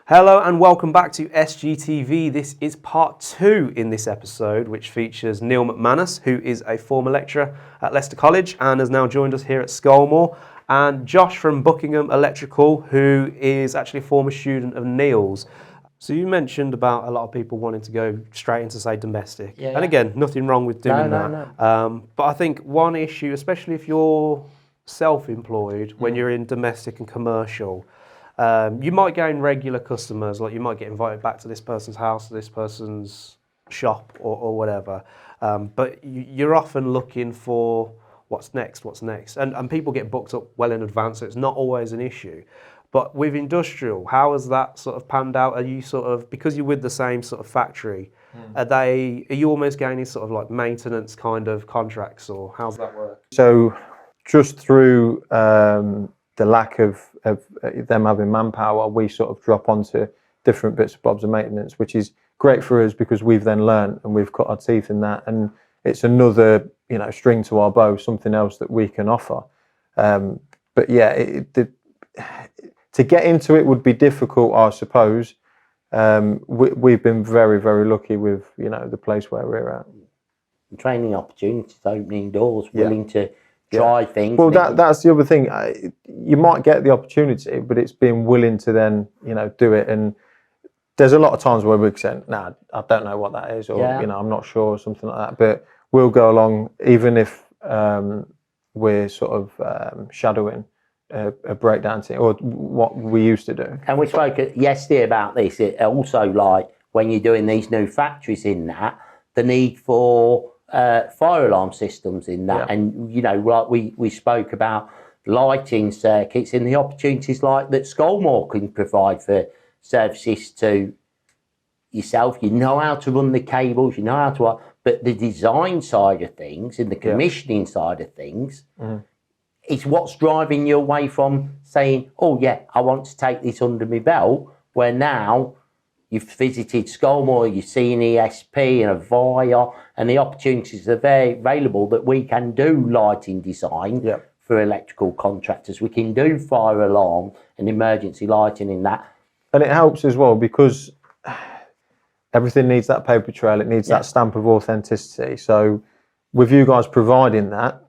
Hello and welcome back to SGTV. This is part 2 in this episode, which features Neil McManus, who is a former lecturer at Leicester College and has now joined us here at Scolmore, and Josh from Buckingham Electrical, who is actually a former student of Neil's. So you mentioned about a lot of people wanting to go straight into, say, domestic. Yeah. And again, nothing wrong with doing that. No. But I think one issue, especially if you're self-employed, when you're in domestic and commercial, you might gain regular customers, like you might get invited back to this person's house, to this person's shop or whatever. But you're often looking for what's next. And people get booked up well in advance, so it's not always an issue. But with industrial, how has that sort of panned out? Are you sort of, because you're with the same sort of factory, are you almost gaining sort of like maintenance kind of contracts, or how's that work? So just through the lack of them having manpower, we sort of drop onto different bits and bobs of maintenance, which is great for us because we've then learned and we've cut our teeth in that, and it's another string to our bow, something else that we can offer. But yeah, to get into it would be difficult, I suppose. We've been very, very lucky with the place where we're at. Training opportunities, opening doors, willing to try things. Well, that's the other thing. You might get the opportunity, but it's being willing to then do it. And there's a lot of times where we're saying, "Nah, I don't know what that is," or I'm not sure, or something like that. But we'll go along, even if we're sort of shadowing a breakdown team, or what we used to do. And we spoke yesterday about this. It also, like when you're doing these new factories in that, the need for fire alarm systems in that, and like we spoke about lighting circuits and the opportunities like that Scolmore can provide for services to yourself. You know how to run the cables, you know how to, but the design side of things and the commissioning side of things. It's what's driving you away from saying, oh yeah, I want to take this under my belt, where now you've visited Scolmore, you've seen ESP and Avaya, and the opportunities are very available that we can do lighting design for electrical contractors. We can do fire alarm and emergency lighting in that. And it helps as well because everything needs that paper trail, it needs that stamp of authenticity. So with you guys providing that,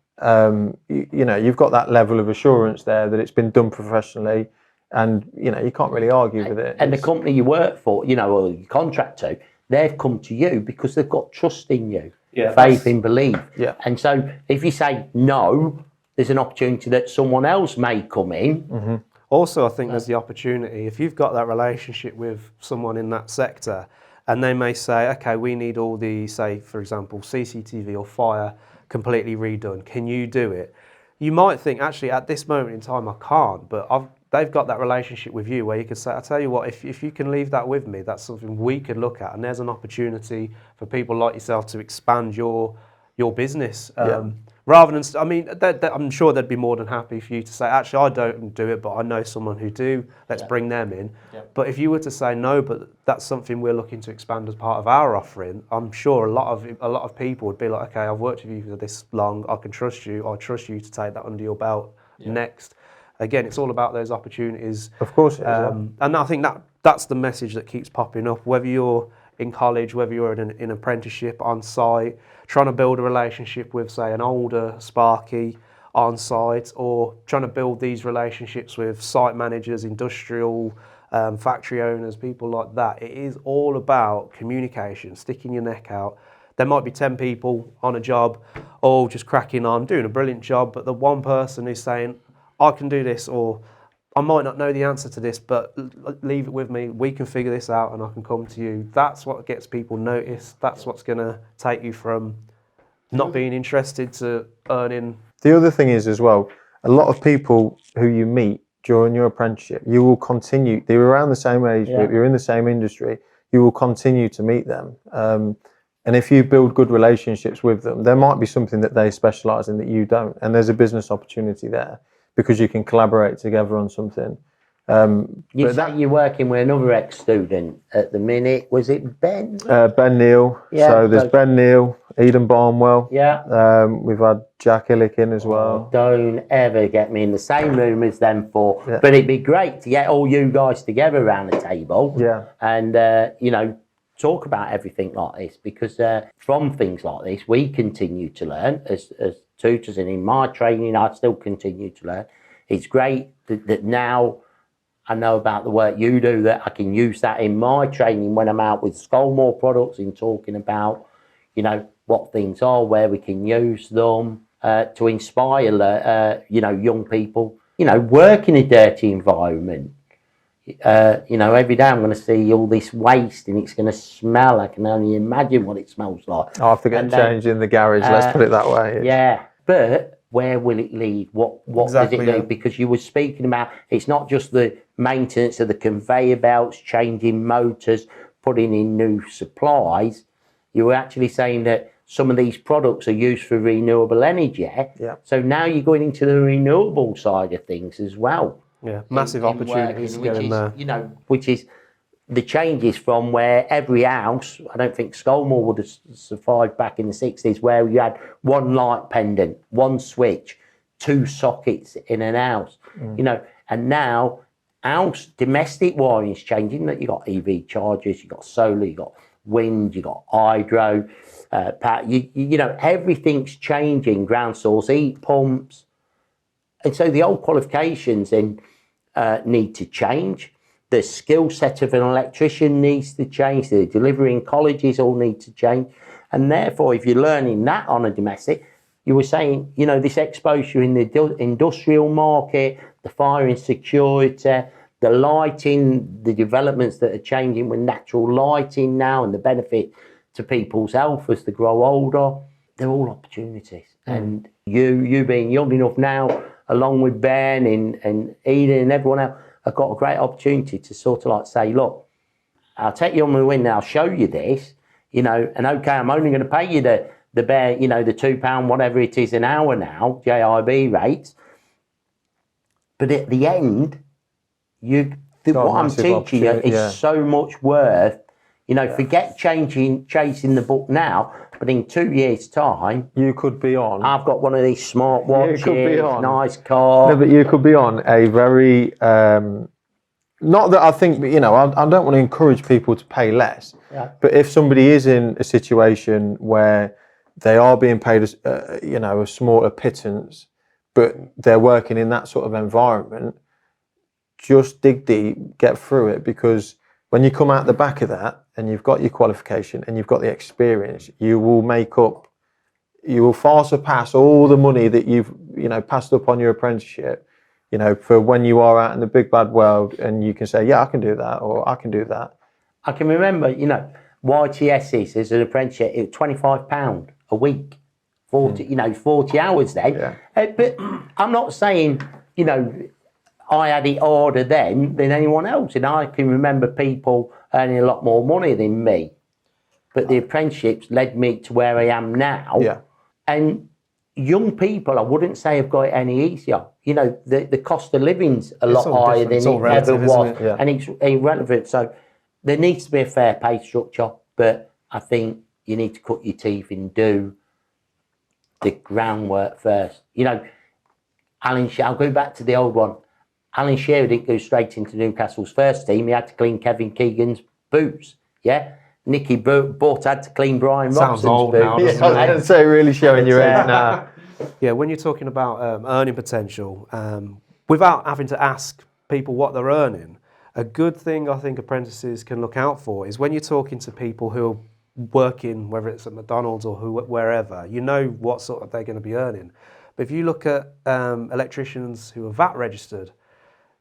you've got that level of assurance there that it's been done professionally, and you can't really argue with it. And the company you work for, or you contract to, they've come to you because they've got trust in you, faith in belief. And so if you say no, there's an opportunity that someone else may come in. Also, I think there's the opportunity, if you've got that relationship with someone in that sector, and they may say, okay, we need all the, say, for example, CCTV or fire completely redone. Can you do it? You might think, actually, at this moment in time, I can't, but they've got that relationship with you where you could say, I tell you what, if you can leave that with me, that's something we could look at. And there's an opportunity for people like yourself to expand your business. Rather than, I'm sure they'd be more than happy for you to say, actually, I don't do it, but I know someone who do. Let's bring them in. But if you were to say no, but that's something we're looking to expand as part of our offering, I'm sure a lot of people would be like, okay, I've worked with you for this long, I can trust you. I trust you to take that under your belt next. Again, it's all about those opportunities. Of course it is. And I think that's the message that keeps popping up, whether you're in college, whether you're in an apprenticeship on site, trying to build a relationship with, say, an older Sparky on site, or trying to build these relationships with site managers, industrial, factory owners, people like that. It is all about communication, sticking your neck out. There might be 10 people on a job, all just cracking on, doing a brilliant job, but the one person who's saying, I can do this, or I might not know the answer to this, but leave it with me, we can figure this out and I can come to you. That's what gets people noticed. That's what's going to take you from not being interested to earning. The other thing is as well, a lot of people who you meet during your apprenticeship, you will continue, they're around the same age group, you're in the same industry, you will continue to meet them. And if you build good relationships with them, there might be something that they specialise in that you don't, and there's a business opportunity there, because you can collaborate together on something. You say you're working with another ex-student at the minute. Was it Ben? Ben Neal. Yeah, so there's Ben Neal, Eden Barnwell. Yeah. We've had Jack Illick in as well. Don't ever get me in the same room as them four. Yeah. But it'd be great to get all you guys together around the table. Yeah. And, talk about everything like this, because from things like this, we continue to learn as tutors, and in my training, I still continue to learn. It's great that now I know about the work you do, that I can use that in my training when I'm out with Skolmore products, in talking about, what things are, where we can use them to inspire, young people, work in a dirty environment. Every day I'm going to see all this waste and it's going to smell. I can only imagine what it smells like. I'll have to get changed in the garage, let's put it that way. Yeah, but where will it lead? What Exactly, does it do? yeah. Because you were speaking about, it's not just the maintenance of the conveyor belts, changing motors, putting in new supplies. You were actually saying that some of these products are used for renewable energy. Yeah. So now you're going into the renewable side of things as well. Yeah, massive opportunities Working, going there. Which is the changes from where every house, I don't think Skolmore would have survived back in the 60s, where you had one light pendant, one switch, 2 sockets in an house, and now domestic wiring is changing, that you've got EV chargers, you've got solar, you've got wind, you've got hydro, everything's changing, ground source heat pumps. And so the old qualifications then need to change. The skill set of an electrician needs to change. The delivery in colleges all need to change. And therefore, if you're learning that on a domestic, you were saying, this exposure in the industrial market, the fire and security, the lighting, the developments that are changing with natural lighting now, and the benefit to people's health as they grow older, they're all opportunities. And you being young enough now, along with Ben and Eden and everyone else, I've got a great opportunity to sort of like say, look, I'll take you on my win now, I'll show you this, and okay, I'm only going to pay you the bare, the £2, whatever it is an hour now, JIB rates. But at the end, what I'm teaching you is so much worth. Forget chasing the book now, but in 2 years' time, you could be on. I've got one of these smart watches, you could be on. nice car. No, but you could be on a very. Not that I think, I don't want to encourage people to pay less. Yeah. But if somebody is in a situation where they are being paid, a smaller pittance, but they're working in that sort of environment, just dig deep, get through it, because when you come out the back of that and you've got your qualification and you've got the experience, you will far surpass all the money that you've, passed up on your apprenticeship, for when you are out in the big bad world and you can say, yeah, I can do that, or I can do that. I can remember, YTSs as an apprenticeship, it was £25 a week, 40 hours then. Yeah. But I'm not saying, I had it harder then than anyone else, and I can remember people earning a lot more money than me. But the apprenticeships led me to where I am now. Yeah. And young people, I wouldn't say have got it any easier. The cost of living's a lot higher than it ever was, Yeah. and it's irrelevant. So there needs to be a fair pay structure, but I think you need to cut your teeth and do the groundwork first. Alan, I'll go back to the old one. Alan Shearer didn't go straight into Newcastle's first team. He had to clean Kevin Keegan's boots. Yeah. Nicky Butt had to clean Brian Sounds Robson's old boots. now, Yeah, I was going to say, really showing your age now. Yeah, when you're talking about earning potential, without having to ask people what they're earning, a good thing I think apprentices can look out for is when you're talking to people who are working, whether it's at McDonald's or wherever, what sort of they're going to be earning. But if you look at electricians who are VAT registered,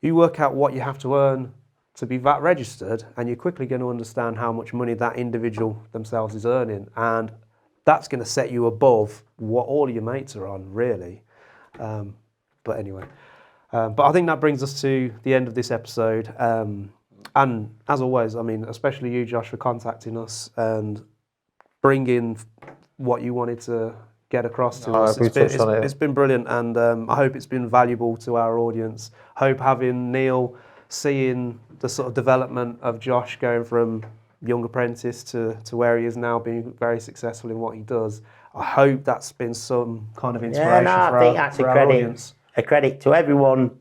you work out what you have to earn to be VAT registered, and you're quickly going to understand how much money that individual themselves is earning, and that's going to set you above what all of your mates are on, really. But anyway, but I think that brings us to the end of this episode. And as always, especially you, Josh, for contacting us and bringing what you wanted to get across to us. It's been brilliant, and I hope it's been valuable to our audience. Hope having Neil seeing the sort of development of Josh going from young apprentice to where he is now, being very successful in what he does. I hope that's been some kind of inspiration for I think that's our audience. A credit to everyone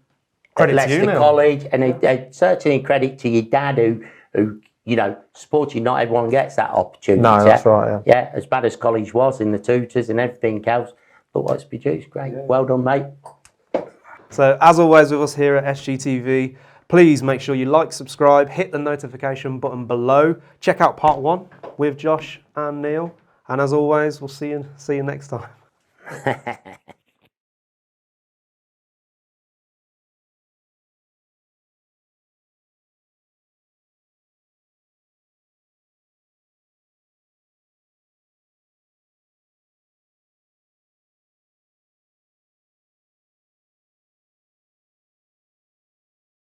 Credit at to you, Leicester Neil. College, and certainly credit to your dad who you know, supported you. Not everyone gets that opportunity. No, that's right. Yeah, as bad as college was in the tutors and everything else, but what's produced, great. Yeah. Well done, mate. So, as always with us here at SGTV, please make sure you like, subscribe, hit the notification button below. Check out part 1 with Josh and Neil. And as always, we'll see you next time.